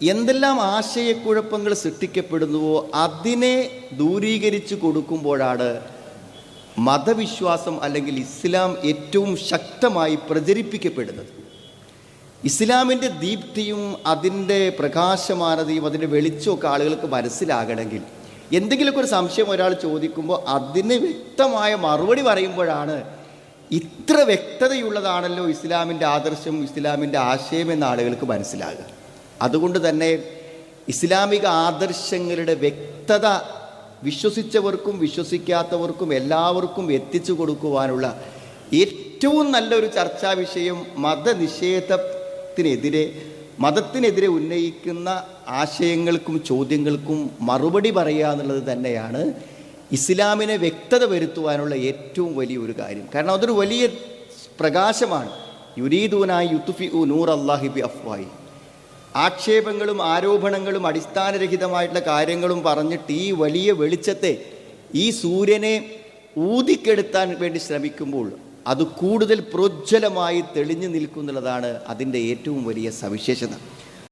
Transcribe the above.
എന്തെല്ലാം ആശയക്കുഴപ്പങ്ങൾ സൃഷ്ടിക്കപ്പെടുന്നുവോ അതിനെ ദൂരീകരിച്ച് കൊടുക്കുമ്പോഴാണ് മതവിശ്വാസം അല്ലെങ്കിൽ ഇസ്ലാം ഏറ്റവും ശക്തമായി പ്രചരിപ്പിക്കപ്പെടുന്നത്. ഇസ്ലാമിൻ്റെ ദീപ്തിയും അതിൻ്റെ പ്രകാശമാനതയും അതിൻ്റെ വെളിച്ചമൊക്കെ ആളുകൾക്ക് മനസ്സിലാകണമെങ്കിൽ, എന്തെങ്കിലുമൊക്കെ ഒരു സംശയം ഒരാൾ ചോദിക്കുമ്പോൾ അതിന് വ്യക്തമായ മറുപടി പറയുമ്പോഴാണ് ഇത്ര വ്യക്തതയുള്ളതാണല്ലോ ഇസ്ലാമിൻ്റെ ആദർശം, ഇസ്ലാമിൻ്റെ ആശയം എന്ന ആളുകൾക്ക് മനസ്സിലാകുക. അതുകൊണ്ട് തന്നെ ഇസ്ലാമിക ആദർശങ്ങളുടെ വ്യക്തത വിശ്വസിച്ചവർക്കും വിശ്വസിക്കാത്തവർക്കും എല്ലാവർക്കും എത്തിച്ചു കൊടുക്കുവാനുള്ള ഏറ്റവും നല്ലൊരു ചർച്ചാ വിഷയം മതത്തിനെതിരെ ഉന്നയിക്കുന്ന ആശയങ്ങൾക്കും ചോദ്യങ്ങൾക്കും മറുപടി പറയുക എന്നുള്ളത് തന്നെയാണ് ഇസ്ലാമിനെ വ്യക്തത വരുത്തുവാനുള്ള ഏറ്റവും വലിയൊരു കാര്യം. കാരണം അതൊരു വലിയ പ്രകാശമാണ്. യുരീദൂനായി യുത്ഫിഉ നൂർ അല്ലാഹി ബി അഫ്വാഹി. ആക്ഷേപങ്ങളും ആരോപണങ്ങളും അടിസ്ഥാനരഹിതമായിട്ടുള്ള കാര്യങ്ങളും പറഞ്ഞിട്ട് ഈ വലിയ വെളിച്ചത്തെ, ഈ സൂര്യനെ ഊതിക്കെടുത്താൻ വേണ്ടി ശ്രമിക്കുമ്പോൾ അത് കൂടുതൽ പ്രോജ്വലമായി തെളിഞ്ഞു നിൽക്കുന്നുള്ളതാണ് അതിൻ്റെ ഏറ്റവും വലിയ സവിശേഷത.